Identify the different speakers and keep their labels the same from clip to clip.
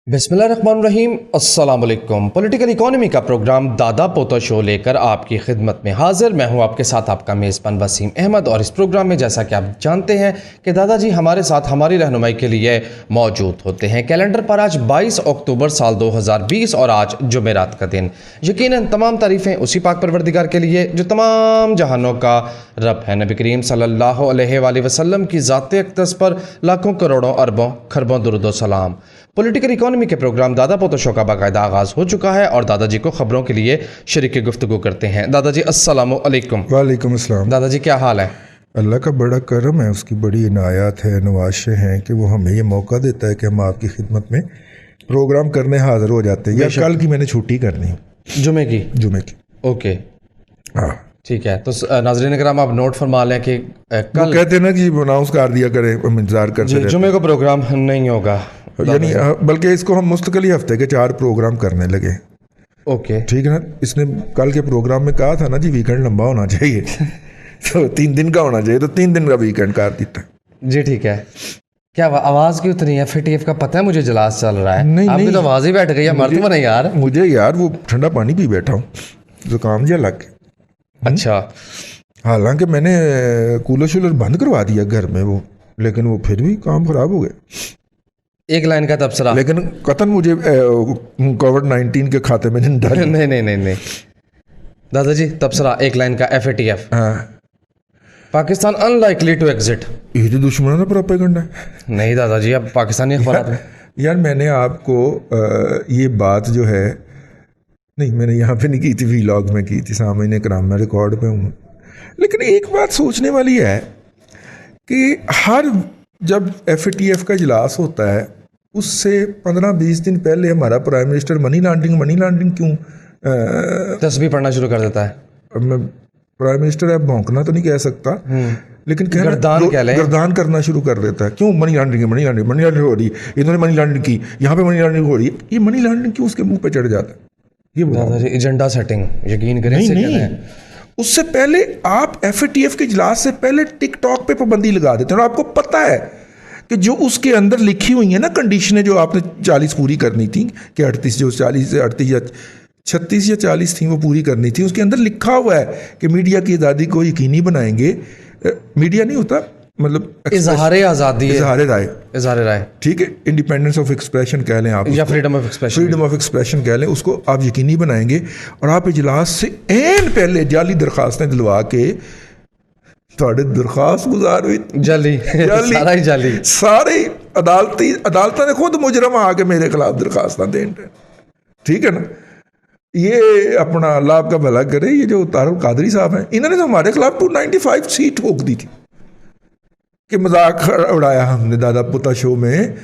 Speaker 1: बिस्मिल्लाहिर्रहमानिर्रहीम अस्सलाम वालेकुम। पॉलिटिकल इकोनॉमी का प्रोग्राम दादा पोता शो लेकर आपकी खिदमत में हाजिर। मैं हूं आपके साथ आपका मेज़बान वसीम अहमद। और इस प्रोग्राम में जैसा कि आप जानते हैं कि दादाजी हमारे साथ हमारी रहनुमाई के लिए मौजूद होते हैं। कैलेंडर पर आज 22 अक्टूबर साल 2020 और आज जुमेरात का दिन। यकीनन तमाम तारीफ़ें उसी पाक परवरदिगार के लिए जो तमाम जहानों का रब है। नबी करीम सल्लल्लाहु अलैहि वसल्लम की ज़ात अक़दस पर लाखों करोड़ों अरबों खरबों दुरूद व सलाम। पॉलिटिकल इकोनॉमी के प्रोग्राम दादा पोता शो का बाकायदा आगाज़ हो चुका है और दादाजी को ख़बरों के लिए शरीक गुफ्तगू करते हैं। दादाजी अस्सलामु अलैकुम।
Speaker 2: वालेकुम अस्सलाम।
Speaker 1: दादाजी क्या हाल है?
Speaker 2: अल्लाह का बड़ा करम है, उसकी बड़ी इनायत है, नवाशे हैं कि वो हमें ये मौका देता है कि हम आपकी खिदमत में प्रोग्राम करने हाजिर हो जाते हैं। या कल की मैंने छुट्टी करनी है,
Speaker 1: जुमे की। ओके,
Speaker 2: हाँ
Speaker 1: ठीक है। तो नाज़रीन कराम आप नोट फरमा लें कि कल
Speaker 2: कहते हैं ना कि अनाउंस कर दिया करें, हम इंतज़ार करते हैं।
Speaker 1: जुमे को प्रोग्राम नहीं होगा,
Speaker 2: यानी बल्कि इसको हम मुस्तकिल हफ्ते के 4 प्रोग्राम करने लगे।
Speaker 1: ओके,
Speaker 2: ठीक है ना। इसने कल के प्रोग्राम में कहा था ना जी वीकेंड लंबा होना चाहिए तो 3 दिन का होना चाहिए, तो 3 दिन का वीकेंड कर देता
Speaker 1: जी। ठीक है। क्या आवाज़ क्यों उतनी है? FATF का पता है मुझे, जलास चल रहा है।
Speaker 2: नहीं,
Speaker 1: आपकी तो आवाज़ ही बैठ गई है। मर्द बने यार।
Speaker 2: मुझे यार वो ठंडा पानी पी बैठा हूँ, जुकाम जिया लग गया।
Speaker 1: अच्छा,
Speaker 2: हालांकि मैंने कूलर शूलर बंद करवा दिया घर में वो, लेकिन वो फिर भी काम खराब हो गया।
Speaker 1: एक लाइन का तबसरा।
Speaker 2: लेकिन कतन मुझे कोविड-19 के खाते में नहीं डाला।
Speaker 1: नहीं दादाजी, तबसरा एक लाइन का FATF।
Speaker 2: हाँ,
Speaker 1: पाकिस्तान अनलाइकली टू एग्जिट।
Speaker 2: ये तो दुश्मनों का प्रोपेगेंडा है।
Speaker 1: नहीं दादाजी, अब पाकिस्तानी अखबार में
Speaker 2: यार मैंने आपको ये बात जो है, नहीं मैंने यहाँ पे नहीं की थी, व्लॉग में की थी, सामने कराम में रिकॉर्ड पे हूँ। लेकिन एक बात सोचने वाली है कि हर जब FATF का इजलास होता है उससे 15-20 दिन पहले हमारा प्राइम मिनिस्टर मनी लॉन्ड्रिंग क्यों
Speaker 1: तस्बीह पढ़ना शुरू कर देता है।
Speaker 2: अब मैं प्राइम मिनिस्टर है, भौंकना तो नहीं कह सकता, लेकिन गर्दान करना शुरू कर देता है। क्यों मनी लॉन्ड्रिंग हो रही है, इन्होंने मनी लॉन्ड्रिंग की, यहाँ पे मनी लॉन्ड्रिंग हो रही है। ये मनी लॉन्ड्रिंग क्यों उसके मुंह पे चढ़ जाता है? ये
Speaker 1: एजेंडा सेटिंग, यकीन करें।
Speaker 2: नहीं, उससे पहले आप FATF के इजलास से पहले टिकटॉक पे पाबंदी लगा देते हैं। और आपको पता है कि जो उसके अंदर लिखी हुई है ना कंडीशनें, जो आपने 40 पूरी करनी थी, कि 38 जो 40 से 38 या 36 या 40 थी वो पूरी करनी थी। उसके अंदर लिखा हुआ है कि मीडिया की आज़ादी को यकीनी बनाएंगे। मीडिया नहीं होता, मतलब
Speaker 1: इजहार आज़ादी,
Speaker 2: इजहार राय, ठीक है, इंडिपेंडेंस ऑफ एक्सप्रेशन कह लें आप,
Speaker 1: या फ्रीडम ऑफ एक्सप्रेशन
Speaker 2: कह लें, उसको आप यकीनी बनाएंगे। और आप इजलास से एन पहले जाली दरखास्तें दिलवा के थोड़े दरखास्त गुजार हुई
Speaker 1: जाली
Speaker 2: सारे अदालत ने खुद मुजरम आके मेरे खिलाफ दरखास्त दें। ठीक है ना। ये अपना लाभ का भला करे। ये जो तारुल कादरी साहब हैं, इन्होंने तो हमारे खिलाफ 295 सीट ठोक दी थी कि मजाक उड़ाया हमने दादा पोता शो में।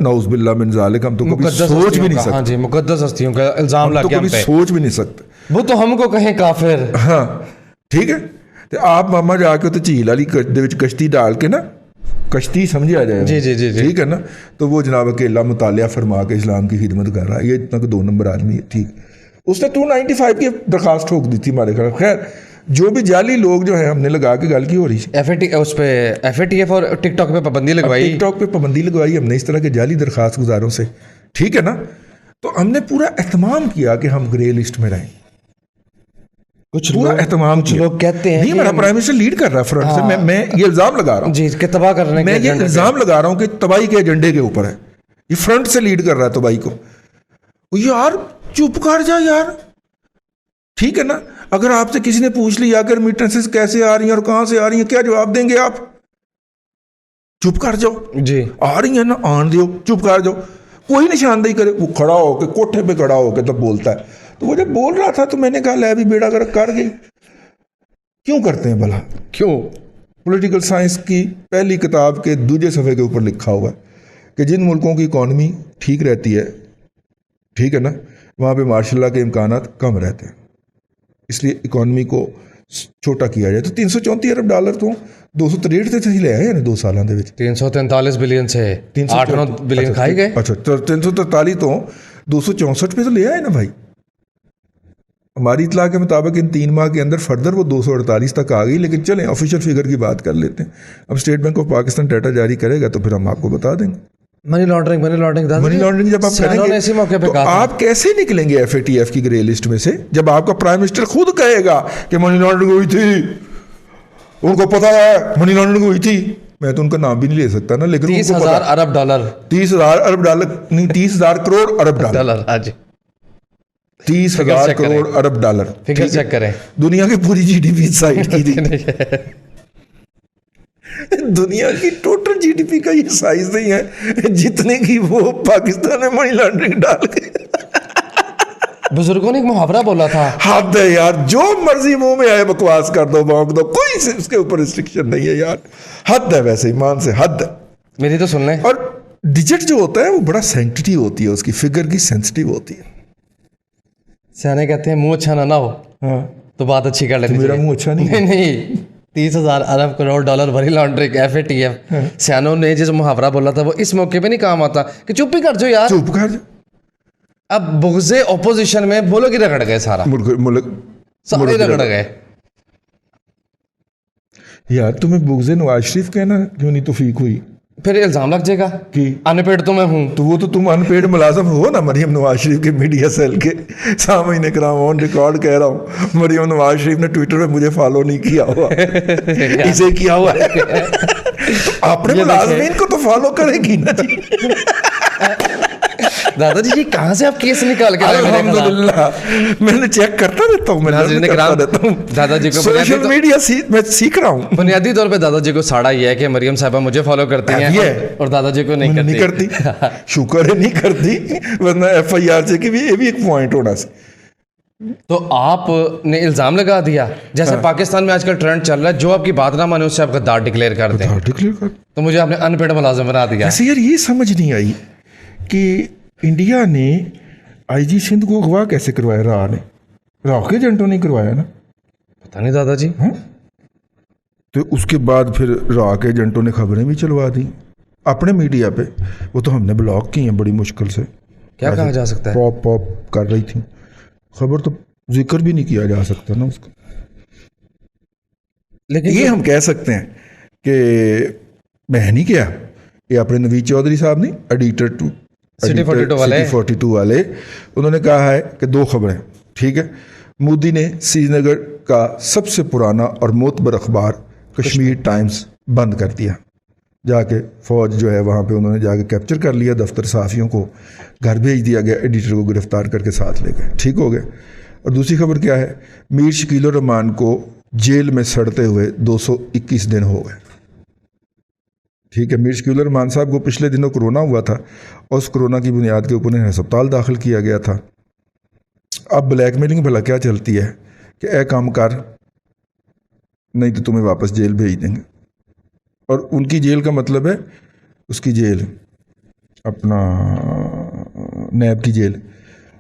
Speaker 2: नौज़ बिल्लाह मिन ज़ालिक, हम तो कभी सोच भी नहीं सकते।
Speaker 1: हाँ जी, मुकद्दस हस्तियों का इल्जाम लग गया हम पे।
Speaker 2: सोच भी नहीं सकते, वो
Speaker 1: तो हमको कहें काफिर।
Speaker 2: हाँ ठीक है। तो आप मामा जाके तो झील वाली कश्ती डाल के ना, कश्ती समझे आ जाए
Speaker 1: जी,
Speaker 2: ठीक है ना। तो वो जनाब अकेला मुतालिया फरमा के इस्लाम की खिदमत कर रहा है। ये इतना 2 नंबर आदमी है। ठीक, उसने 295 की दरखास्त ठोक दी थी हमारे खिलाफ। खैर, जो भी जाली लोग जो है हमने लगा के गल की हो रही है।
Speaker 1: उस पे FATF और टिकटॉक पे पाबंदी लगवाई।
Speaker 2: टिकटॉक पे पाबंदी लगवाई हमने इस तरह के जाली दरखास्त गुजारों से। ठीक है ना। तो हमने पूरा एहतमाम किया कि हम ग्रे लिस्ट में रहें।
Speaker 1: कुछ लोग कहते हैं
Speaker 2: नहीं, मेरा प्राइम मिनिस्टर लीड कर रहा है फ्रंट से। मैं ये इल्जाम लगा रहा हूँ
Speaker 1: जी कि तबाह करने,
Speaker 2: मैं ये इल्जाम लगा रहा हूँ कि तबाही के एजेंडे के ऊपर है। ये फ्रंट से लीड कर रहा है तबाही को। यार चुप कर जा यार, ठीक है ना। अगर आपसे किसी ने पूछ लिया कि रेमिटेंसेस कैसे आ रही हैं और कहां से आ रही हैं, क्या जवाब देंगे आप? चुप कर जाओ
Speaker 1: जी।
Speaker 2: आ रही है ना, आन दो, चुप कर जाओ। कोई निशानदेही करे, वो खड़ा होकर कोठे पे खड़ा होकर तब बोलता है। तो वो जब बोल रहा था तो मैंने कहा ले भी बेड़ा गर्क कर गई। क्यों करते हैं भला?
Speaker 1: क्यों?
Speaker 2: पॉलिटिकल साइंस की पहली किताब के दूसरे सफ़े के ऊपर लिखा हुआ है कि जिन मुल्कों की इकॉनमी ठीक रहती है, ठीक है ना, वहाँ पे मार्शल लॉ के इम्कानात कम रहते हैं। इसलिए इकॉनमी को छोटा किया जाए। तो 334 अरब डॉलर तो 263 से ले आए हैं 2 सालों के
Speaker 1: 343 बिलियन से 8-9 बिलियन खाई गए।
Speaker 2: अच्छा, 343 तो 264 पे तो ले आए ना भाई। हमारी इतला के मुताबिक इन 3 माह के अंदर फर्दर वो 248 तक आ गई। लेकिन चलें ऑफिशियल फिगर की बात कर लेते हैं। अब state bank of Pakistan data जारी करेगा तो फिर हम आपको बता देंगे।
Speaker 1: मनी लॉन्ड्रिंग दादा
Speaker 2: मनी
Speaker 1: जी,
Speaker 2: लॉन्ड्रिंग जब आप
Speaker 1: सैनों
Speaker 2: करेंगे
Speaker 1: ने इसी मौके पे
Speaker 2: तो
Speaker 1: कहा था।
Speaker 2: आप कैसे निकलेंगे एफएटीएफ की ग्रे लिस्ट में से, जब आपका प्राइम मिनिस्टर खुद कहेगा कि मनी लॉन्ड्रिंग हुई थी, उनको पता है मनी लॉन्ड्रिंग हुई थी। मैं तो उनका नाम भी नहीं ले सकता ना, लेकिन
Speaker 1: 30,000 अरब डॉलर
Speaker 2: 30,000 अरब डॉलर नहीं, 30,000 करोड़ अरब डॉलर,
Speaker 1: हाँ जी,
Speaker 2: 30,000
Speaker 1: check
Speaker 2: करोड़ अरब डॉलर,
Speaker 1: फिगर चेक करें।
Speaker 2: दुनिया की पूरी जीडीपी साइड की थी। दुनिया की टोटल जीडीपी का ये साइज नहीं है जितने की वो पाकिस्तान में मनी लॉन्ड्रिंग डाल के।
Speaker 1: बुजुर्गों ने एक मुहावरा बोला था,
Speaker 2: हद है यार, जो मर्जी मुंह में आए बकवास कर दो, भौंक दो, कोई उसके ऊपर रिस्ट्रिक्शन नहीं है यार। हद है, वैसे ईमान से हद है।
Speaker 1: मेरी तो सुन लें।
Speaker 2: और डिजिट जो होता है वो बड़ा सेंसिटिव होती है, उसकी फिगर की सेंसिटिव होती है।
Speaker 1: सियाने कहते हैं मुंह अच्छा ना हो
Speaker 2: हाँ,
Speaker 1: तो बात अच्छी कर लेनी
Speaker 2: मेरा
Speaker 1: चाहिए।
Speaker 2: मुंह अच्छा नहीं है।
Speaker 1: नहीं 30,000 अरब crore dollar money laundering FATF, सियानों ने जिस मुहावरा बोला था वो इस मौके पे नहीं काम आता कि चुप ही कर जाओ यार।
Speaker 2: चुप कर जा।
Speaker 1: अब बुग़्ज़े ऑपोजिशन में बोलो कि रगड़ गए, सारा सारे रगड़ गए।
Speaker 2: यार तुम्हें बुग़्ज़े नवाज शरीफ कहना क्यों नहीं तौफीक हुई
Speaker 1: फिर इल्ज़ाम लग जाएगा
Speaker 2: कि
Speaker 1: अनपेड तो मैं हूँ।
Speaker 2: तो वो तो तुम अनपेड मुलाजम हो ना मरियम नवाज शरीफ के मीडिया सेल के। सामने कराम ऑन रिकॉर्ड कह रहा हूँ, मरियम नवाज शरीफ ने ट्विटर पे मुझे फॉलो नहीं किया हुआ, इसे किया हुआ है। तो अपने मुलाजमीन को तो फॉलो करेगी ना जी।
Speaker 1: दादाजी जी कहाँ से आप केस निकाल के लाए मेरे खिलाफ?
Speaker 2: अल्हम्दुलिल्लाह, मैंने चेक करता रहता हूँ, मैं
Speaker 1: नाज़रीन
Speaker 2: करता
Speaker 1: किराम,
Speaker 2: रहता हूँ।
Speaker 1: दादाजी को
Speaker 2: सोशल मीडिया मैं सीख रहा हूँ।
Speaker 1: बुनियादी तौर पे दादाजी को साड़ा ये है कि मरियम साहबा मुझे फॉलो करती
Speaker 2: ये
Speaker 1: हैं
Speaker 2: है।
Speaker 1: और दादाजी को नहीं
Speaker 2: नहीं
Speaker 1: करती।
Speaker 2: करती, शुक्र है नहीं करती, वरना एफआईआर से कि भी ये भी एक पॉइंट होना से।
Speaker 1: तो आपने इल्ज़ाम लगा दिया, जैसे पाकिस्तान में आजकल ट्रेंड चल रहा है, जो आपकी बात ना माने उससे आप गद्दार डिक्लेयर कर दें,
Speaker 2: डिक्लेयर कर।
Speaker 1: तो मुझे आपने अनपेड मुलाजिम बना दिया।
Speaker 2: ऐसे यार ये समझ नहीं आई कि इंडिया ने आईजी सिंध को अगवा कैसे करवाया, राह के एजेंटों ने करवाया ना,
Speaker 1: पता नहीं दादाजी।
Speaker 2: तो उसके बाद फिर राह के एजेंटों ने खबरें भी चलवा दी अपने मीडिया पे, वो तो हमने ब्लॉक की हैं बड़ी मुश्किल से।
Speaker 1: क्या कहा जा सकता है?
Speaker 2: पॉप पॉप कर रही थी खबर, तो जिक्र भी नहीं किया जा सकता ना उसका।
Speaker 1: लेकिन
Speaker 2: ये हम कह सकते हैं कि मैं नहीं किया, ये अपने नवीद चौधरी साहब ने एडिटर टू
Speaker 1: सिटी
Speaker 2: 42 वाले, उन्होंने कहा है कि दो खबरें, ठीक है। मोदी ने श्रीनगर का सबसे पुराना और मोतबर अखबार कश्मीर टाइम्स बंद कर दिया, जाके फौज जो है वहाँ पे उन्होंने जाके कैप्चर कर लिया, दफ्तर सहाफ़ियों को घर भेज दिया गया, एडिटर को गिरफ्तार करके साथ ले गए, ठीक हो गए। और दूसरी खबर क्या है, मीर शकील उर रहमान को जेल में सड़ते हुए 221 दिन हो गए, ठीक है। मीर शकील उर रहमान साहब को पिछले दिनों कोरोना हुआ था और उस कोरोना की बुनियाद के ऊपर उन्हें अस्पताल दाखिल किया गया था। अब ब्लैकमेलिंग भला क्या चलती है कि ए काम कर, नहीं तो तुम्हें वापस जेल भेज देंगे। और उनकी जेल का मतलब है उसकी जेल, अपना नैब की जेल,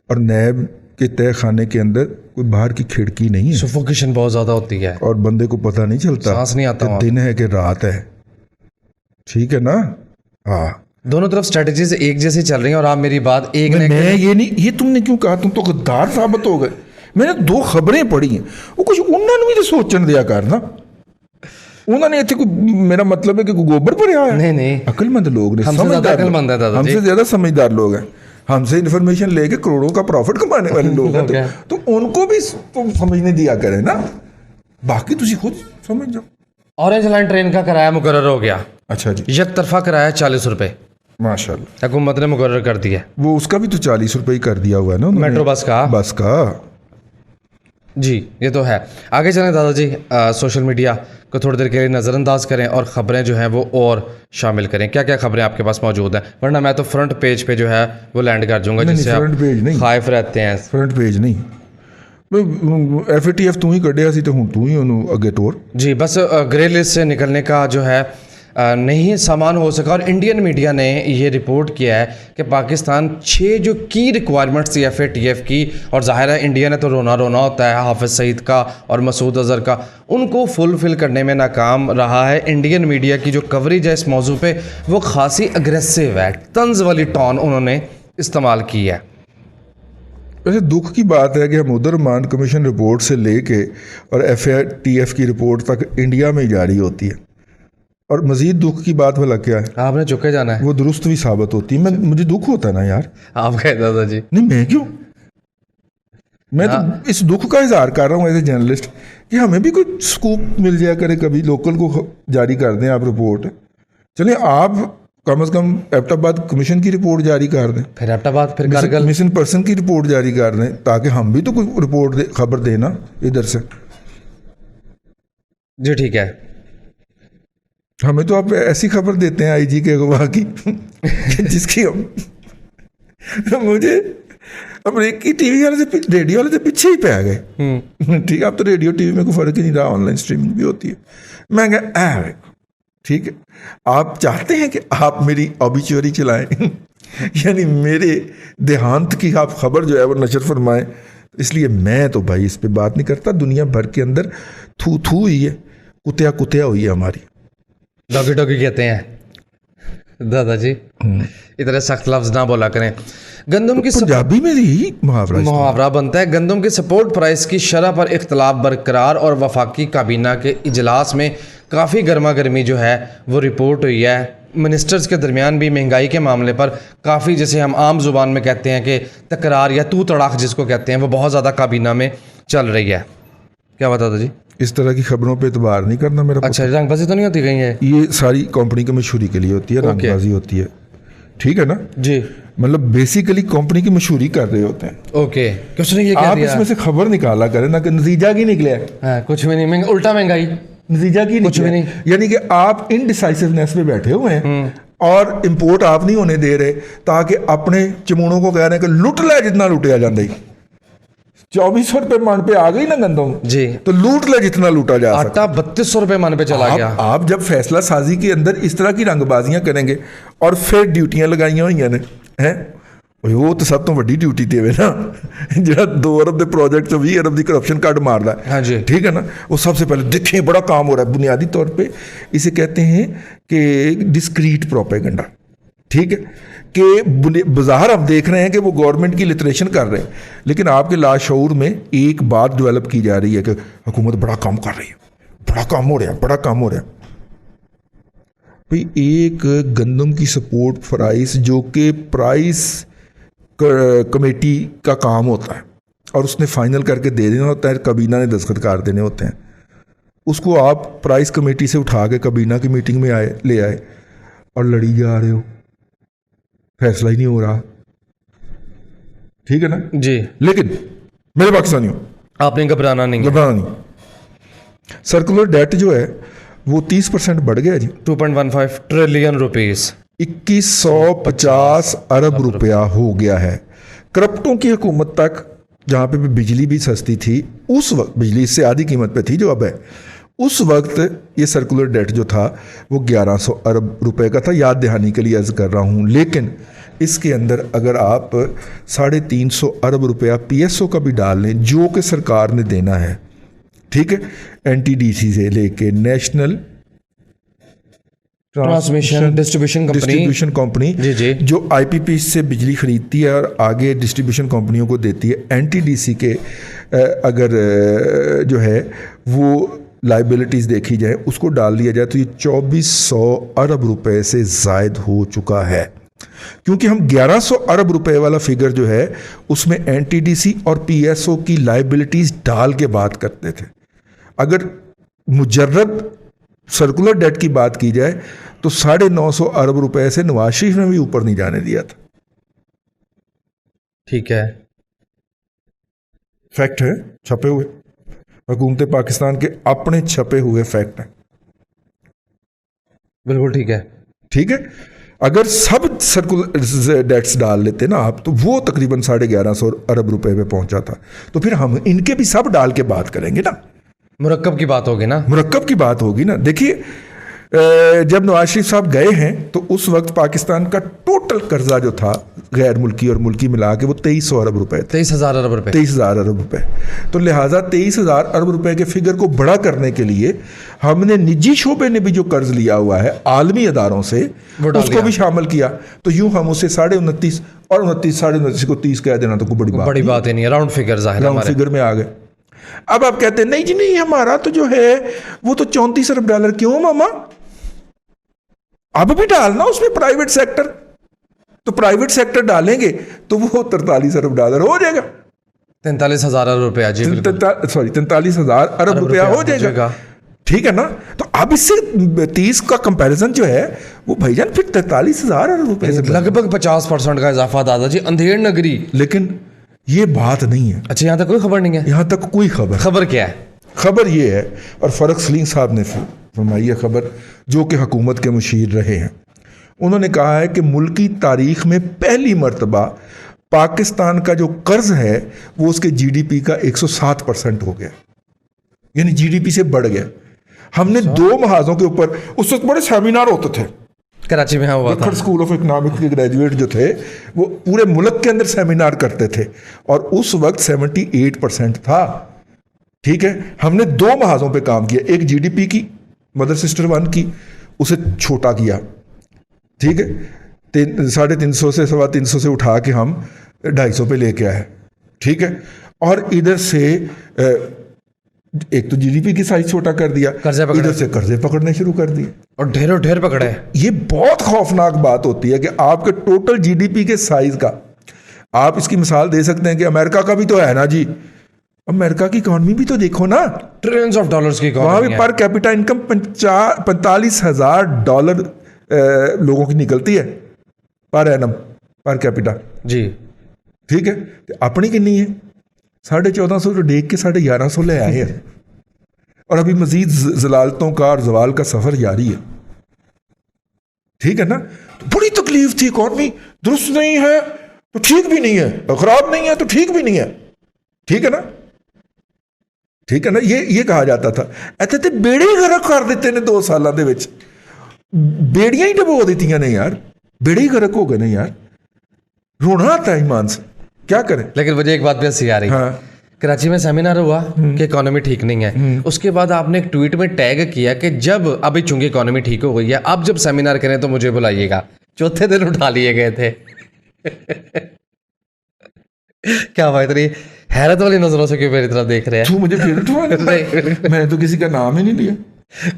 Speaker 2: और नैब के तय खाने के अंदर कोई बाहर की खिड़की नहीं है,
Speaker 1: सफोकेशन बहुत ज़्यादा होती है
Speaker 2: और बंदे को पता नहीं चलता
Speaker 1: सांस नहीं आता
Speaker 2: कि दिन है कि रात है, ठीक है ना। हाँ,
Speaker 1: दोनों तरफ स्ट्रेटजीज एक जैसी चल रही हैं और आप मेरी बात एक ने
Speaker 2: मैं ये नहीं, ये तुमने क्यों कहा, तुम तो गद्दार साबित हो गए। मैंने दो खबरें पढ़ी हैं, वो कुछ उन्होंने भी तो सोचने दिया कर ना, उन्होंने इतने कोई, मेरा मतलब है कि कोई गोबर पर आया,
Speaker 1: नहीं
Speaker 2: अक्लमंद लोग ने,
Speaker 1: हमसे ज़्यादा अक्लमंद है दादाजी,
Speaker 2: हमसे ज़्यादा समझदार लोग हैं, हमसे इन्फॉर्मेशन लेके करोड़ों का प्रॉफिट कमाने वाले लोग हैं, तो उनको भी तो समझने दिया करें ना, बाकी तुझे खुद समझ जाओ।
Speaker 1: ऑरेंज लाइन ट्रेन का किराया मुकर्रर हो गया,
Speaker 2: अच्छा जी,
Speaker 1: एक तरफा किराया 40 रुपये
Speaker 2: माशाल्लाह,
Speaker 1: हुकूमत ने मुकर्रर कर दिया।
Speaker 2: वो उसका भी तो 40 रुपये ही कर दिया हुआ है ना उन्होंने,
Speaker 1: मेट्रो बस का जी, ये तो है। आगे चलें दादाजी, सोशल मीडिया को थोड़ी देर के लिए नज़रअंदाज करें और ख़बरें जो हैं वो और शामिल करें। क्या क्या ख़बरें आपके पास मौजूद हैं, वरना मैं तो फ्रंट पेज पे जो है वो लैंड कर दूंगा, जिससे
Speaker 2: फ्रंट पेज नहीं,
Speaker 1: खाइफ रहते हैं।
Speaker 2: फ्रंट पेज नहीं, एफएटीएफ तू ही कढ़िया सी, तो हूँ तू ही उन्होंने अगे टोर
Speaker 1: जी, बस ग्रे लिस्ट से निकलने का जो है नहीं सामान हो सका। और इंडियन मीडिया ने ये रिपोर्ट किया है कि पाकिस्तान 6 जो की रिक्वायरमेंट्स थी एफएटीएफ की, और ज़ाहिर है इंडिया ने तो रोना होता है हाफिज़ सईद का और मसूद अज़हर का, उनको फुलफ़िल करने में नाकाम रहा है। इंडियन मीडिया की जो कवरेज है इस मौजू पे वो खासी अग्रेसिव है, तंज़ वाली टोन उन्होंने इस्तेमाल की है।
Speaker 2: वैसे दुख की बात है कि हमूदुर रहमान कमीशन रिपोर्ट से लेके और एफएटीएफ की रिपोर्ट तक इंडिया में ही जारी होती है, और मज़ीद दुख की बात भला क्या है,
Speaker 1: आपने चुके जाना है।
Speaker 2: वो दुरुस्त भी साबित होती है। मुझे दुख होता है ना यार।
Speaker 1: आप कहे दादाजी।
Speaker 2: नहीं, मैं क्यों, मैं तो इस दुख का इजहार कर रहा हूँ एज ए जर्नलिस्ट कि हमें भी कोई स्कूप मिल जाया करे, कभी लोकल को जारी कर दें आप रिपोर्ट। चलिए आप कम से कम एबटाबाद कमीशन की रिपोर्ट जारी कर दें,
Speaker 1: फिर एबटाबाद, फिर कारगिल।
Speaker 2: मिसिंग पर्सन की रिपोर्ट जारी कर दें, ताकि हम भी तो कोई रिपोर्ट खबर देना इधर से।
Speaker 1: जी ठीक है।
Speaker 2: हमें तो आप ऐसी खबर देते हैं आईजी के अगवा की जिसकी हम मुझे अमेरिकी टीवी वाले से, रेडियो वाले से पीछे ही पे आ गए। ठीक है, अब तो रेडियो टीवी में कोई फर्क ही नहीं रहा, ऑनलाइन स्ट्रीमिंग भी होती है। मैं कहा ठीक है, आप चाहते हैं कि आप मेरी ऑबिचुअरी चलाएं यानी मेरे देहांत की आप खबर जो है वो नशर फरमाएं, इसलिए मैं तो भाई इस पे बात नहीं करता। दुनिया भर के अंदर थू थू हुई है, कुतिया कुतिया हुई है हमारी,
Speaker 1: डॉगी डॉगी कहते हैं दादाजी। इतने सख्त लफ्ज ना बोला करें। गंदम की
Speaker 2: पंजाबी में ही
Speaker 1: मुहावरा बनता है, गंदम के सपोर्ट प्राइस की शरह पर इख्तलाफ बरकरार और वफाकी काबीना के इजलास में काफ़ी गर्मा गर्मी जो है वो रिपोर्ट हुई है। मिनिस्टर्स के दरमियान भी महंगाई के मामले पर काफ़ी, जैसे हम आम जुबान में कहते हैं कि तकरार या तू तड़ाक जिसको कहते हैं, वो बहुत ज़्यादा काबीना में चल रही है। क्या बता दो जी?
Speaker 2: इस तरह की खबरों पे एतबार नहीं करना मेरा।
Speaker 1: अच्छा, रंगबाजी तो नहीं होती कहीं है?
Speaker 2: ये सारी कंपनी की मशहूरी के लिए होती है, रंगबाजी होती है, ठीक है ना
Speaker 1: जी।
Speaker 2: मतलब बेसिकली कंपनी की मशहूरी कर रहे होते हैं।
Speaker 1: ओके, कुछ नहीं, ये कह
Speaker 2: आप
Speaker 1: दिया
Speaker 2: इसमें से खबर निकाला करें ना कि नतीजा की निकला है।
Speaker 1: हाँ, कुछ भी नहीं, उल्टा महंगाई,
Speaker 2: नतीजा की
Speaker 1: कुछ भी नहीं।
Speaker 2: यानी कि आप इनडिसाइसिवनेस पे बैठे हुए हैं और इंपोर्ट आप नहीं होने दे रहे, ताकि अपने चमूनों को कह रहे हैं कि लुट ले जितना लुटिया जाता ही। 2400 रुपये मन पे आ गई ना गंदम
Speaker 1: जी,
Speaker 2: तो लूट ले जितना लूटा जा सकता।
Speaker 1: आटा 3200 रुपये मन पे चला गया।
Speaker 2: आप जब फैसला साजी के अंदर इस तरह की रंगबाजियां करेंगे और फिर ड्यूटियां लगाइया हुई ने हैं, वो तो सब तो वड्डी ड्यूटी देवे ना जो 2 अरब के प्रोजेक्ट 20 अरब की करप्शन कट मारदा है।
Speaker 1: हाँ जी,
Speaker 2: ठीक है ना। वो सबसे पहले देखें बड़ा काम हो रहा है, बुनियादी तौर पे इसे कहते हैं कि डिस्क्रीट प्रोपेगेंडा। ठीक है कि बाजार हम देख रहे हैं कि वो गवर्नमेंट की लिटरेशन कर रहे हैं, लेकिन आपके लाशऊर में एक बात डेवलप की जा रही है कि हुकूमत बड़ा काम कर रही है, बड़ा काम हो रहा है, बड़ा काम हो रहा है। भाई एक गंदम की सपोर्ट प्राइस जो कि प्राइस कमेटी का काम होता है और उसने फाइनल करके दे देना होता है, कबीना ने दस्तखत कर देने होते हैं, उसको आप प्राइस कमेटी से उठा के कबीना की मीटिंग में ले आए और लड़ी जा रहे हो, फैसला ही नहीं हो रहा। ठीक है ना
Speaker 1: जी।
Speaker 2: लेकिन मेरे पाकिस्तानियों,
Speaker 1: आपने घबराना नहीं,
Speaker 2: घबराना नहीं। सर्कुलर डेट जो है वो 30% बढ़ गया जी,
Speaker 1: 2.15 ट्रिलियन रुपीस,
Speaker 2: 2150 अरब रुपया हो गया है। करप्टों की हुकूमत तक, जहाँ पे बिजली भी सस्ती थी उस वक्त, बिजली इससे आधी कीमत पे थी जो अब है, उस वक्त ये सर्कुलर डेट जो था वो 1100 अरब रुपए का था। याद दहानी के लिए अर्ज कर रहा हूँ, लेकिन इसके अंदर अगर आप 350 अरब रुपया PSO का भी डाल लें जो कि सरकार ने देना है, ठीक है, NTDC से लेके नेशनल
Speaker 1: ट्रांसमिशन डिस्ट्रीब्यूशन कंपनी
Speaker 2: जी जी, जो IPP से बिजली खरीदती है और आगे डिस्ट्रीब्यूशन कंपनियों को देती है, NTDC के अगर जो है वो लाइबिलिटीज़ देखी जाए, उसको डाल दिया जाए तो ये 2400 अरब रुपए से ज़ायद हो चुका है। क्योंकि हम 1100 अरब रुपए वाला फिगर जो है उसमें NTDC और PSO की लाइबिलिटीज़ डाल के बात करते थे। अगर मुजर्रद सर्कुलर डेट की बात की जाए तो 950 अरब रुपए से नवाज शरीफ ने भी ऊपर नहीं जाने दिया था।
Speaker 1: ठीक है,
Speaker 2: फैक्ट है, छपे हुए हुकूमत पाकिस्तान के अपने छपे हुए फैक्ट हैं।
Speaker 1: बिल्कुल ठीक है।
Speaker 2: ठीक है, अगर सब सर्कुलर डेट्स डाल लेते ना आप तो वो तकरीबन 1150 अरब रुपए पे पहुंचा था। तो फिर हम इनके भी सब डाल के बात करेंगे ना,
Speaker 1: मुरक्कब की बात होगी ना,
Speaker 2: मुरक्कब की बात होगी ना। देखिए जब नवाज शरीफ साहब गए हैं तो उस वक्त पाकिस्तान का टोटल कर्जा जो था गैर मुल्की और मुल्की मिला के वो 2300 अरब रुपए थे,
Speaker 1: 23,000 अरब रुपए,
Speaker 2: 23,000 अरब रुपए। तो लिहाजा 23,000 अरब रुपए के फिगर को बड़ा करने के लिए हमने निजी शोबे ने भी जो कर्ज लिया हुआ है आलमी अदारों से उसको भी शामिल किया। तो यूं हम उसे 29.5 और 29.5 को 30 कह देना तो कोई बड़ी बात
Speaker 1: ही नहीं है, राउंड फिगर
Speaker 2: राउंड फिगर में आ गए। अब आप कहते हैं नहीं जी नहीं, हमारा तो जो है वो तो 34 अरब डॉलर। क्यों मामा? अब भी डालना उसमें प्राइवेट सेक्टर, तो प्राइवेट सेक्टर डालेंगे तो वो 43 अरब डॉलर हो जाएगा,
Speaker 1: 43,000 अरब रुपया। जी बिल्कुल।
Speaker 2: 43,000 अरब रुपया हो जाएगा। ठीक है ना। तो अब इससे 30 का कंपैरिजन जो है वो भाईजान फिर 43,000 अरब रुपए से
Speaker 1: लगभग 50% का इजाफा दादाजी, अंधेर नगरी।
Speaker 2: लेकिन ये बात नहीं है।
Speaker 1: अच्छा, यहाँ तक कोई खबर नहीं है?
Speaker 2: यहाँ तक कोई खबर
Speaker 1: क्या है?
Speaker 2: खबर ये है, और फरक सलीम साहब ने फरमाई है खबर, जो कि हुकूमत के मुशीर रहे हैं। उन्होंने कहा है कि मुल्क की तारीख में पहली मर्तबा पाकिस्तान का जो कर्ज है वो उसके जीडीपी का 107% हो गया, यानी जीडीपी से बढ़ गया। हमने 2 महाजों के ऊपर, उस वक्त बड़े सेमिनार होते थे
Speaker 1: कराची में, हुआ था।
Speaker 2: स्कूल ऑफ इकोनॉमिक्स के ग्रेजुएट जो थे वो पूरे मुल्क के अंदर सेमिनार करते थे, और उस वक्त 78% था। ठीक है, हमने 2 महाजों पे काम किया, एक जीडीपी की मदर सिस्टर 1 की, उसे छोटा किया। ठीक है, 350 से 325 से उठा के हम 250 पे लेके आए। ठीक है, और इधर से एक तो जीडीपी की साइज छोटा कर दिया, इधर से कर्जे पकड़ने शुरू कर दिए,
Speaker 1: और ढेरों ढेर पकड़े।
Speaker 2: ये बहुत खौफनाक बात होती है कि आपके टोटल जीडीपी के साइज का, आप इसकी मिसाल दे सकते हैं कि अमेरिका का भी तो है ना जी, अमेरिका की इकॉनमी भी तो देखो ना,
Speaker 1: ट्रिलियंस ऑफ डॉलर्स की इकॉनमी
Speaker 2: वहां भी पर कैपिटा इनकम 45,000 डॉलर लोगों की निकलती है per annum, per capita G. ठीक है, तो अपनी कितनी है? 1450 तो देख के 1150 ले आए हैं, और अभी मजीद जलालतों का और जवाल का सफर जारी है। ठीक है ना। तो बड़ी तकलीफ थी, इकॉनमी दुरुस्त नहीं है तो ठीक भी नहीं है, खराब नहीं है तो ठीक भी नहीं है। ठीक है ना, ठीक है ना, ये कहा जाता था। ऐसे तो बेड़े ही गरक कर देते ने 2 सालों के विच, बेड़ियां ही डबो दी ने यार, बेड़े ही गरक हो गए ने यार, रोना आता है ईमान से, क्या करें।
Speaker 1: लेकिन मुझे एक बात भी हंसी आ रही है, कराची में सेमिनार हुआ कि इकोनॉमी ठीक नहीं है, उसके बाद आपने एक ट्वीट में टैग किया कि जब अभी चूंकि इकोनॉमी ठीक हो गई है, अब जब सेमिनार करें तो मुझे बुलाइएगा। चौथे दिन उठा लिए गए थे। क्या बात रही, हैरत वाली नजरों से क्यों मेरी तरफ देख रहे हैं?
Speaker 2: तू मुझे फिर उठवा मैंने तो किसी का नाम ही नहीं लिया,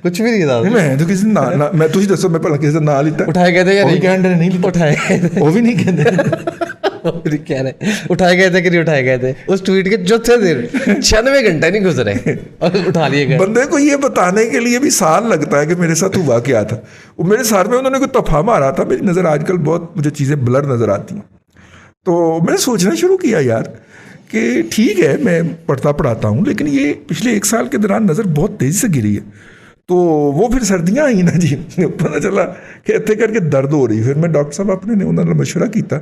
Speaker 1: कुछ भी नहीं था।
Speaker 2: मैं तो किसी ना मैं तुझे दसो, मैं भला किसी का नाम लिया? उठाए गए थे या नहीं? कहने नहीं
Speaker 1: उठाए गए थे,
Speaker 2: वो भी नहीं कहते
Speaker 1: कह रहे उठाए गए थे कि नहीं उठाए गए थे। उस ट्वीट के चौथे दिन 96 घंटे नहीं गुजरे और उठा लिए गए।
Speaker 2: बंदे को ये बताने के लिए भी साल लगता है कि मेरे साथ हुआ क्या था। वो मेरे सर में उन्होंने कोई तफा मारा था, मेरी नज़र आजकल बहुत मुझे चीज़ें ब्लर नज़र आती हैं, तो मैंने सोचना शुरू किया यार कि ठीक है मैं पढ़ाता हूँ, लेकिन ये पिछले 1 साल के दौरान नज़र बहुत तेज़ी से गिरी है। तो वो फिर सर्दियाँ आई ना जी, पता चला कि इतने करके दर्द हो रही। फिर मैं डॉक्टर साहब अपने ने उन्होंने मशवरा किया,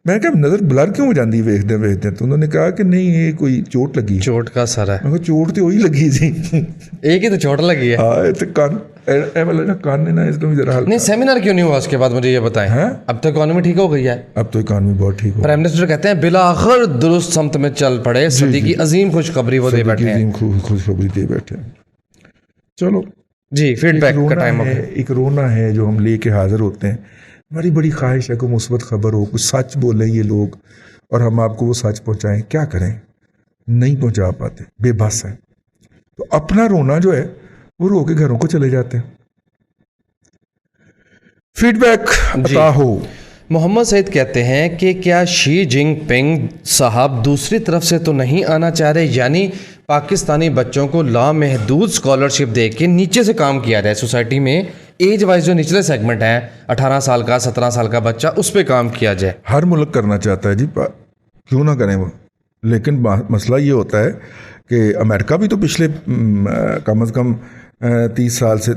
Speaker 2: मैं क्या नज़र ब्लर क्यों हो जाती वेखते, तो उन्होंने कहा कि नहीं ये कोई चोट लगी, चोट का असर है। मैं चोट तो वही लगी जी,
Speaker 1: एक ही तो चोट लगी है।
Speaker 2: हाँ, तो कान ना इसको भी जरा
Speaker 1: नहीं। सेमिनार क्यों नहीं हुआ उसके बाद, मुझे ये बताएं। अब तो इकॉनमी ठीक हो गई है,
Speaker 2: अब तो इकॉनमी बहुत ठीक हो।
Speaker 1: प्राइम मिनिस्टर कहते हैं बिलाखिर दुरुस्त समत में चल पड़े, सदी की अजीम खुशखबरी वो दे बैठे हैं,
Speaker 2: खुशखबरी दे बैठे। चलो
Speaker 1: जी, फीडबैक का टाइम है।
Speaker 2: एक रोना है जो हम लेके हाजिर होते हैं। हमारी बड़ी ख्वाहिश है कोई मुस्बत खबर हो, कुछ सच बोलें ये लोग और हम आपको वो सच पहुंचाएं। क्या करें, नहीं पहुंचा पाते, बेबस हैं। तो अपना रोना जो है वो रो के घरों को चले जाते हैं। फीडबैक अता हो।
Speaker 1: मोहम्मद सईद कहते हैं कि क्या शी जिनपिंग साहब दूसरी तरफ से तो नहीं आना चाह रहे, यानी पाकिस्तानी बच्चों को लामहदूद स्कॉलरशिप दे के नीचे से काम किया जाए, सोसाइटी में एज वाइज जो निचले सेगमेंट हैं 18 साल का 17 साल का बच्चा, उस पर काम किया जाए।
Speaker 2: हर मुल्क करना चाहता है जी, क्यों ना करें वो। लेकिन मसला ये होता है कि अमेरिका भी तो पिछले कम अज़ कम 30 साल से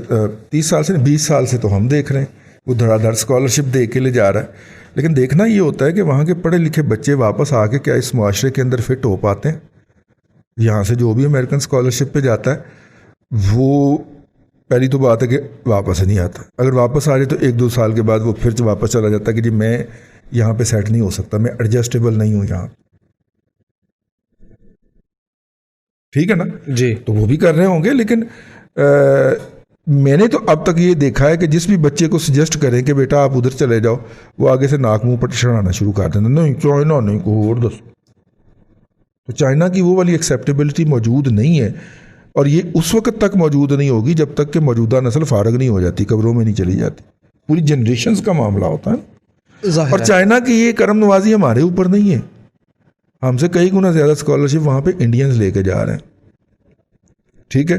Speaker 2: 20 साल से तो हम देख रहे हैं वो धड़ाधड़ स्कॉलरशिप दे के ले जा रहा है। लेकिन देखना ये होता है कि वहाँ के पढ़े लिखे बच्चे वापस आके क्या इस मुआशरे के अंदर फिट हो पाते हैं। यहाँ से जो भी अमेरिकन स्कॉलरशिप पे जाता है वो पहली तो बात है कि वापस नहीं आता। अगर वापस आ जाए तो 1-2 साल के बाद वो फिर वापस चला जाता है कि जी मैं यहाँ पे सेट नहीं हो सकता, मैं एडजस्टेबल नहीं हूँ यहाँ। ठीक है ना जी। तो वो भी कर रहे होंगे, लेकिन मैंने तो अब तक ये देखा है कि जिस भी बच्चे को सजेस्ट करें कि बेटा आप उधर चले जाओ, वो आगे से नाक मुंह पर चढ़ाना शुरू कर देते, नहीं चाइना नहीं, को और दस। तो चाइना की वो वाली एक्सेप्टेबिलिटी मौजूद नहीं है, और ये उस वक्त तक मौजूद नहीं होगी जब तक कि मौजूदा नस्ल फारग नहीं हो जाती, कब्रों में नहीं चली जाती। पूरी जनरेशन्स का मामला होता है।
Speaker 1: जाहिर
Speaker 2: और
Speaker 1: है।
Speaker 2: चाइना की ये करम नवाजी हमारे ऊपर नहीं है, हमसे कई गुना ज़्यादा स्कॉलरशिप वहाँ पे इंडियंस लेके जा रहे हैं। ठीक है,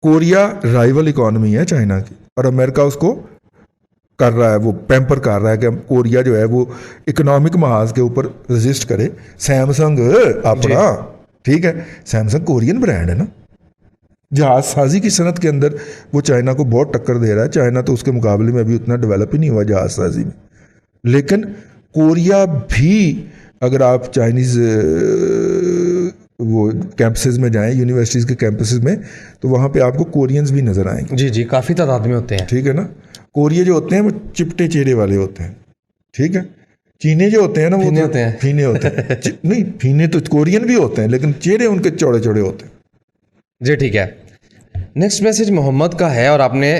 Speaker 2: कोरिया राइवल इकॉनमी है चाइना की, और अमेरिका उसको कर रहा है, वो पैम्पर कर रहा है कि कोरिया जो है वो इकोनॉमिक महाज के ऊपर रजिस्ट करे। सैमसंग अपना, ठीक है, सैमसंग कोरियन ब्रांड है ना, जहाज साजी की सनत के अंदर वो चाइना को बहुत टक्कर दे रहा है। चाइना तो उसके मुकाबले में अभी उतना डेवलप ही नहीं हुआ जहाज साजी में, लेकिन कोरिया भी, अगर आप चाइनीज़ वो कैंपसेस में जाएं, यूनिवर्सिटीज़ के कैंपसेस में, तो वहाँ पे आपको कोरियंस भी नज़र आएंगे।
Speaker 1: जी जी, काफ़ी तादाद में होते हैं।
Speaker 2: ठीक है ना, कोरिया जो होते हैं वो चिपटे चेहरे वाले होते हैं। ठीक है, चीने जो होते हैं ना वो
Speaker 1: फीने होते हैं।
Speaker 2: फीने होते हैं नहीं, फीने तो कोरियन भी होते हैं, लेकिन चेहरे उनके चौड़े चौड़े होते हैं।
Speaker 1: जी ठीक है। नेक्स्ट मैसेज मोहम्मद का है और आपने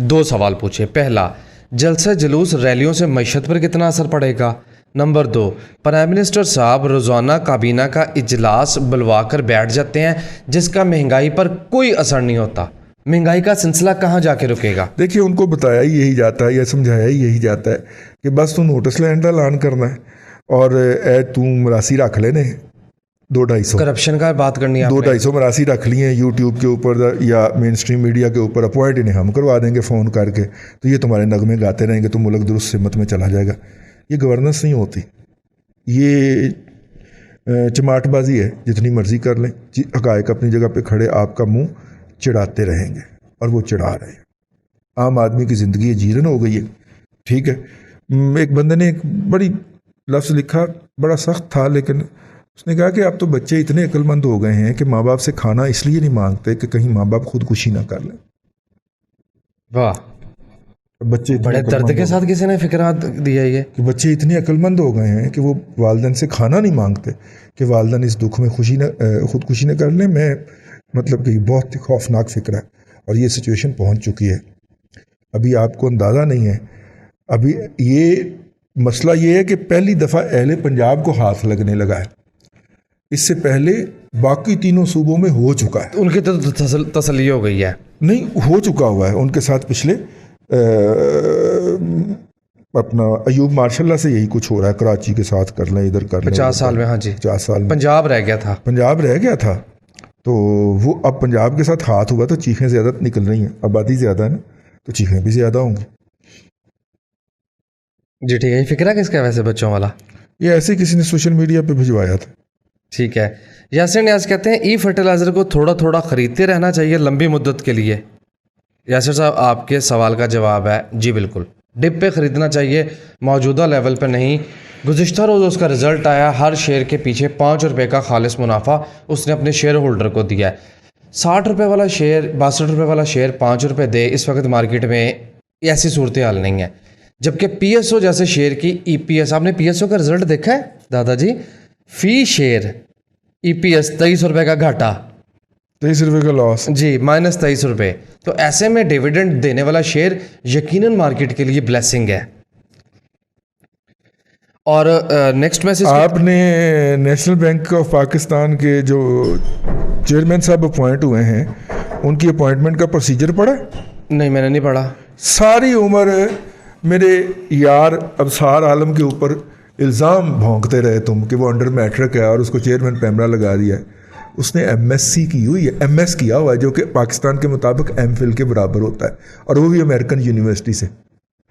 Speaker 1: 2 सवाल पूछे। पहला, जलसा जुलूस रैलियों से मईशत पर कितना असर पड़ेगा। नंबर 2, प्राइम मिनिस्टर साहब रोज़ाना काबीना का इजलास बुलवा कर बैठ जाते हैं जिसका महंगाई पर कोई असर नहीं होता। महंगाई का सिलसिला कहाँ जाके रुकेगा।
Speaker 2: देखिए, उनको बताया ही यही जाता है या समझाया ही यही जाता है कि बस तू नोटिस लैंड का ऐलान करना है और तू मरासी रख लेने 2-250
Speaker 1: करप्शन का बात करनी है आपने।
Speaker 2: 2-250 मरासी रख लिए हैं यूट्यूब के ऊपर या मेन स्ट्रीम मीडिया के ऊपर, अपॉइंट इन्हें हम करवा देंगे फ़ोन करके, तो ये तुम्हारे नगमे गाते रहेंगे तो मुल्क दुरुस्त सिमत में चला जाएगा। ये गवर्नेंस नहीं होती, ये चमाटबाजी है। जितनी मर्जी कर लें, हकायक अपनी जगह पे खड़े आपका मुंह चिढ़ाते रहेंगे, और वो चिढ़ा रहे हैं। आम आदमी की ज़िंदगी जीरन हो गई है। ठीक है, एक बंदे ने एक बड़ी लफ्ज़ लिखा, बड़ा सख्त था, लेकिन उसने कहा कि अब तो बच्चे इतने अक्लमंद हो गए हैं कि माँ बाप से खाना इसलिए नहीं मांगते कि कहीं माँ बाप खुदकुशी ना कर लें।
Speaker 1: वाह,
Speaker 2: बच्चे इतने
Speaker 1: बड़े दर्द
Speaker 2: अक्लमंद
Speaker 1: के
Speaker 2: हो
Speaker 1: साथ किसी ने फिक्रा दिया ये।
Speaker 2: कि बच्चे इतने अक्लमंद हो गए हैं कि वो वालिदैन से खाना नहीं मांगते कि वालिदैन इस दुख में खुदकुशी न कर लें। मैं मतलब कि बहुत ही खौफनाक फिक्र है, और ये सिचुएशन पहुंच चुकी है। अभी आपको अंदाज़ा नहीं है, अभी ये मसला ये है कि पहली दफ़ा अहले पंजाब को हाथ लगने लगा है। इससे पहले बाकी तीनों सूबों में हो चुका है।
Speaker 1: उनकी तो तसल्ली हो गई है।
Speaker 2: नहीं, हो चुका हुआ है उनके साथ। पिछले अपना अयूब मार्शल्ला से यही कुछ हो रहा है, कराची के साथ कर लें, इधर कर लें,
Speaker 1: 50 साल में। हाँ जी,
Speaker 2: 50 साल में
Speaker 1: पंजाब रह गया था।
Speaker 2: पंजाब रह गया था, तो वो अब पंजाब के साथ हाथ हुआ तो चीखें ज़्यादा निकल रही हैं। आबादी ज़्यादा है ना, तो चीखें भी ज़्यादा होंगी।
Speaker 1: जी ठीक है। ये फिक्रा किसका है वैसे बच्चों वाला?
Speaker 2: ये ऐसे किसी ने सोशल मीडिया पे भिजवाया था।
Speaker 1: ठीक है। यासिर न्याज कहते हैं ई फर्टिलाइज़र को थोड़ा थोड़ा ख़रीदते रहना चाहिए लंबी मुद्दत के लिए। यासिर साहब, आपके सवाल का जवाब है जी बिल्कुल, डिप पे ख़रीदना चाहिए, मौजूदा लेवल पे नहीं। गुज़िश्ता रोज़ उसका रिज़ल्ट आया, हर शेयर के पीछे 5 रुपये का खालिस मुनाफा उसने अपने शेयर होल्डर को दिया है। 60 रुपये वाला शेयर, 62 रुपये वाला शेयर 5 रुपये दे, इस वक्त मार्केट में ऐसी सूरत हाल नहीं है। जबकि PSO जैसे शेयर की EPS, आपने PSO का रिज़ल्ट देखा है दादाजी? फी शेयर EPS 23 रुपये का घाटा,
Speaker 2: 23 रुपये का लॉस
Speaker 1: जी, माइनस 23 रुपये। तो ऐसे में डिविडेंड देने वाला शेयर यकीनन मार्केट के लिए ब्लेसिंग है। और नेक्स्ट मैसेज,
Speaker 2: आपने नेशनल बैंक ऑफ पाकिस्तान के जो चेयरमैन साहब अपॉइंट हुए हैं, उनकी अपॉइंटमेंट का प्रोसीजर पढ़ा?
Speaker 1: नहीं, मैंने नहीं पढ़ा।
Speaker 2: सारी उम्र मेरे यार अबसार आलम के ऊपर इल्ज़ाम भोंकते रहे तुम कि वो अंडर मैट्रिक है और उसको चेयरमैन पैमरा लगा दिया है। उसने MSc की हुई है, MS किया हुआ है, जो कि पाकिस्तान के मुताबिक MPhil के बराबर होता है, और वो भी अमेरिकन यूनिवर्सिटी से।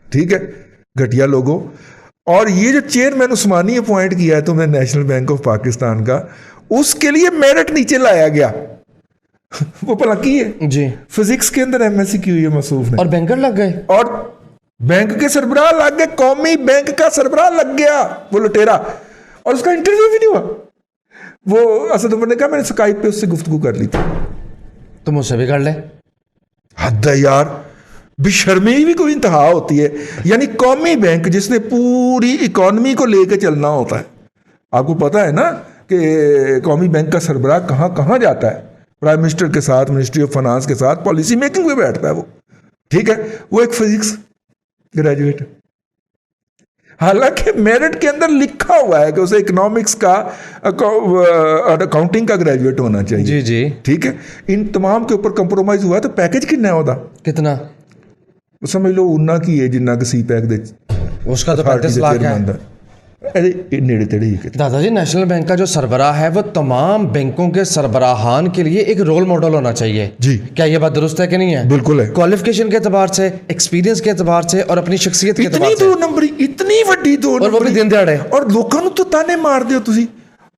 Speaker 2: ठीक है, घटिया लोगों। और ये जो चेयरमैन उस्मानी अपॉइंट किया है तुमने नेशनल बैंक ऑफ पाकिस्तान का, उसके लिए मेरिट नीचे लाया गया। वो भला की है
Speaker 1: जी,
Speaker 2: फिजिक्स के अंदर MSc की हुई है मसूफ ने,
Speaker 1: और बैंकर लग गए,
Speaker 2: और बैंक के सरबराह लग गए, कौमी बैंक का सरबराह लग गया वो लुटेरा, और उसका इंटरव्यू भी नहीं हुआ। वो असद उमर ने कहा मैंने स्काइप पे उससे गुफ्तगू कर ली थी।
Speaker 1: तो मुझसे भी कर ले।
Speaker 2: हद है यार, बेशर्मी भी कोई इंतहा होती है। यानी कौमी बैंक जिसने पूरी इकॉनमी को लेकर चलना होता है, आपको पता है ना कि कौमी बैंक का सरबराह कहाँ कहाँ जाता है, प्राइम मिनिस्टर के साथ, मिनिस्ट्री ऑफ फाइनेंस के साथ पॉलिसी मेकिंग में बैठता है वो। ठीक है, वो एक फिजिक्स ग्रेजुएट है, हालांकि मेरिट के अंदर लिखा हुआ है कि उसे इकोनॉमिक्स का अकाउंटिंग का ग्रेजुएट होना चाहिए।
Speaker 1: जी जी,
Speaker 2: ठीक है, इन तमाम के ऊपर कंप्रोमाइज हुआ है, तो पैकेज कितना है होता?
Speaker 1: कितना?
Speaker 2: समझ लो उन्ना की है जिन्ना कि सी पैक दे
Speaker 1: उसका तो 35 लाख है।
Speaker 2: नेड़े तेड़े ही किते।
Speaker 1: दादाजी नेशनल बैंक का जो सरबराह है वो तमाम बैंकों के सरबराहान के लिए एक रोल मॉडल होना चाहिए
Speaker 2: जी
Speaker 1: क्या ये बात दुरुस्त है कि नहीं है?
Speaker 2: बिल्कुल है।
Speaker 1: क्वालिफिकेशन के एतबार से, एक्सपीरियंस के एतबार से और अपनी शख्सियत के
Speaker 2: इतनी
Speaker 1: एतबार से।
Speaker 2: 2 नंबरी, इतनी वड्डी 2
Speaker 1: और वो भी दिन दिहाड़े।
Speaker 2: और लोगों ਨੂੰ तो ताने मार दियो तुसी।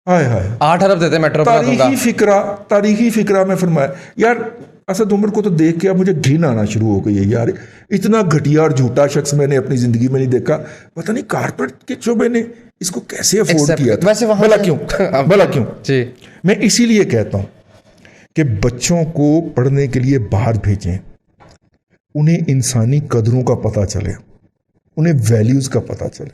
Speaker 2: हाय हाय
Speaker 1: 8 अरब देते मेट्रो बना दूंगा।
Speaker 2: तारीखी फिक्रा में फरमाया यार। असद उमर को तो देख के अब मुझे घिन आना शुरू हो गई है यार। इतना घटिया और झूठा शख्स मैंने अपनी जिंदगी में नहीं देखा। पता नहीं कारपेट के शोबे ने इसको कैसे अफोर्ड किया था।
Speaker 1: वैसे
Speaker 2: भला क्यों भला क्यों
Speaker 1: जी।
Speaker 2: मैं इसीलिए कहता हूं कि बच्चों को पढ़ने के लिए बाहर भेजें, उन्हें इंसानी कदरों का पता चले, उन्हें वैल्यूज का पता चले।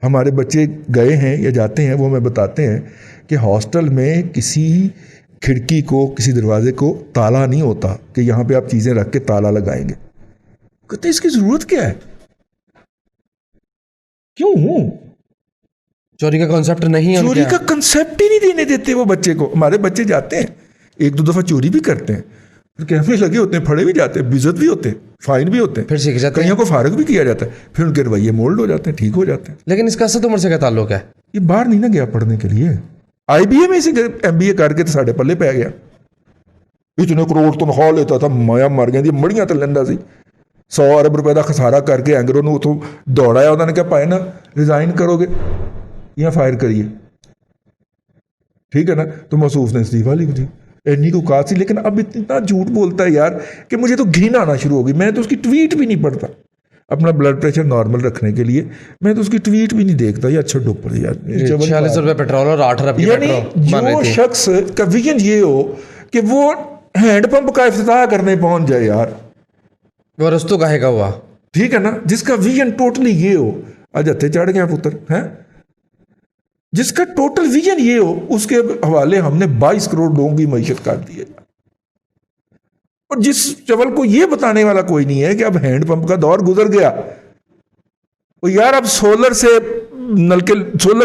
Speaker 2: हमारे बच्चे गए हैं या जाते हैं, वो हमें बताते हैं कि हॉस्टल में किसी खिड़की को, किसी दरवाजे को ताला नहीं होता कि यहाँ पे आप चीज़ें रख के ताला लगाएंगे। कहते इसकी ज़रूरत क्या है? क्यों?
Speaker 1: चोरी का कॉन्सेप्ट नहीं है।
Speaker 2: चोरी का कंसेप्ट ही नहीं देने देते वो बच्चे को। हमारे बच्चे जाते हैं, 1-2 दफ़ा चोरी भी करते हैं, फिर कैमरे लगे होते हैं, फड़े भी जाते हैं, बेइज्जत भी होते हैं, फाइन भी होते हैं,
Speaker 1: फिर सीख जाते हैं।
Speaker 2: कईयों को फारग भी किया जाता है, फिर उनके रवैये मोल्ड हो जाते हैं, ठीक हो जाते हैं।
Speaker 1: लेकिन इसका असद उम्र से क्या ताल्लुक है?
Speaker 2: ये बाहर नहीं ना गया पढ़ने के लिए। IBA में इसे MBA करके तो साढ़े पल्ले पै गया। इतने करोड़ तनख्वाह लेता था, माया मर गई मड़ियां तो लेंदा सी। 100 अरब रुपए का खसारा करके एंगरों ਨੂੰ ਉਥੋਂ ਦੌੜਾਇਆ। ਉਹਨਾਂ ਨੇ ਕਿਹਾ ਭਾਈ ना रिजाइन करोगे या फायर करिए, ठीक है ना। तो मसूफ ने इस्तीफा लिख दी। इन्नी को कहा सी, लेकिन अब इतना झूठ बोलता है यार कि मुझे तो घिन आना शुरू हो गई। मैंने तो उसकी ट्वीट भी नहीं पढ़ता अपना ब्लड प्रेशर नॉर्मल रखने के लिए। मैं तो उसकी ट्वीट भी नहीं देखता यार। अच्छा डुपर यार
Speaker 1: 46 रुपए पेट्रोल और 8 अरब की
Speaker 2: यानी
Speaker 1: पेट्रोल।
Speaker 2: जो शख्स का विजन ये हो कि वो हैंडपंप का इफ्तिताह करने पहुंच जाए यार,
Speaker 1: वो रस्तू काहे का हुआ,
Speaker 2: ठीक है ना। जिसका विजन टोटली ये हो, आज हथे चढ़ गया पुत्र है, जिसका टोटल विजन ये हो, उसके हवाले हमने 22 करोड़ लोगों की मईशत कर दी है। और जिस चवल को ये बताने वाला कोई नहीं है कि अब हैंडपंप का दौर गुजर गया। और यार अब सोलर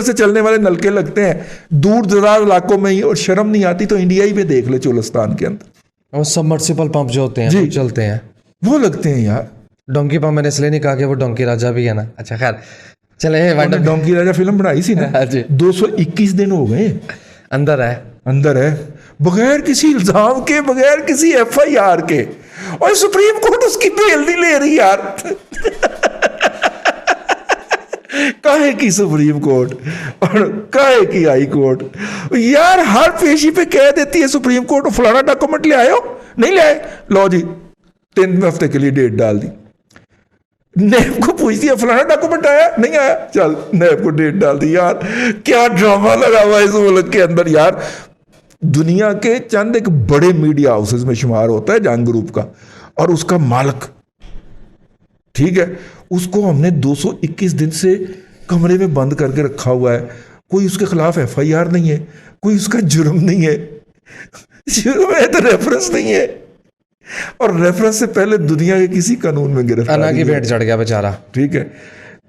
Speaker 2: से चलने वाले नलके लगते हैं दूर दराज इलाकों में ही, और शर्म नहीं आती तो इंडिया ही पे देख ले, चोलिस्तान के अंदर
Speaker 1: वो सबमर्सिबल पंप जो होते हैं
Speaker 2: जी,
Speaker 1: वो चलते हैं,
Speaker 2: वो लगते हैं यार।
Speaker 1: डोंकी पंप मैंने इसलिए नहीं कहा कि वो डोंकी राजा भी है ना। अच्छा खैर चले
Speaker 2: उन्होंने डोंकी राजा फिल्म बनाई सी ना
Speaker 1: हाँ जी।
Speaker 2: 221 दिन हो गए
Speaker 1: अंदर है बगैर किसी इल्जाम के, बगैर किसी FIR के, और सुप्रीम कोर्ट उसकी बेल नहीं ले रही यार। काहे की सुप्रीम कोर्ट और काहे की हाई कोर्ट यार, हर पेशी पे कह देती है सुप्रीम कोर्ट फलाना डॉक्यूमेंट ले आयो, नहीं ले आए, लो जी 3 हफ्ते के लिए डेट डाल दी। नैब को पूछती है फलाना डॉक्यूमेंट आया, नहीं आया, चल नैब को डेट डाल दी। यार क्या ड्रामा लगा हुआ है इस मुल्क के अंदर यार। दुनिया के चंद एक बड़े मीडिया हाउसेस में शुमार होता है जंग ग्रुप का, और उसका मालिक, ठीक है, उसको हमने 221 दिन से कमरे में बंद करके रखा हुआ है। कोई उसके खिलाफ FIR नहीं है, कोई उसका जुर्म नहीं है, जुर्म है तो रेफरेंस नहीं है, और रेफरेंस से पहले दुनिया के किसी कानून में गिरफ्तार अना की भेंट चढ़ गया बेचारा,
Speaker 2: ठीक है।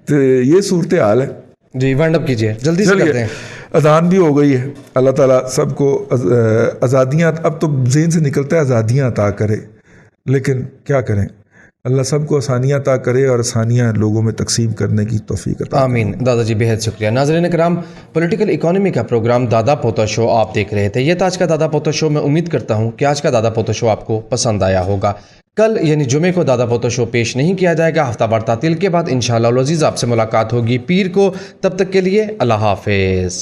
Speaker 2: तो ये सूरत हाल है
Speaker 1: जी। वाइंड अप कीजिए जल्दी से करते हैं।
Speaker 2: अजान भी हो गई है। अल्लाह ताला सबको आज़ादियाँ, अब तो ज़हन से निकलता है आज़ादियाँ अता करे, लेकिन क्या करें, अल्लाह सबको आसानियाँ अता करे और आसानियाँ लोगों में तकसीम करने की तौफीक अता करे।
Speaker 1: आमीन। दादाजी बेहद शुक्रिया। नाज़रीन कराम, पॉलिटिकल इकोनॉमी का प्रोग्राम दादा पोता शो आप देख रहे थे। ये था आज का दादा पोता शो। मैं उम्मीद करता हूँ कि आज का दादा पोता शो आपको पसंद आया होगा। कल यानी जुमे को दादा पोता शो पेश नहीं किया जाएगा। हफ्तावार तातील के बाद इंशाअल्लाह अज़ीज़ आपसे मुलाकात होगी पीर को। तब तक के लिए अल्लाह हाफिज़।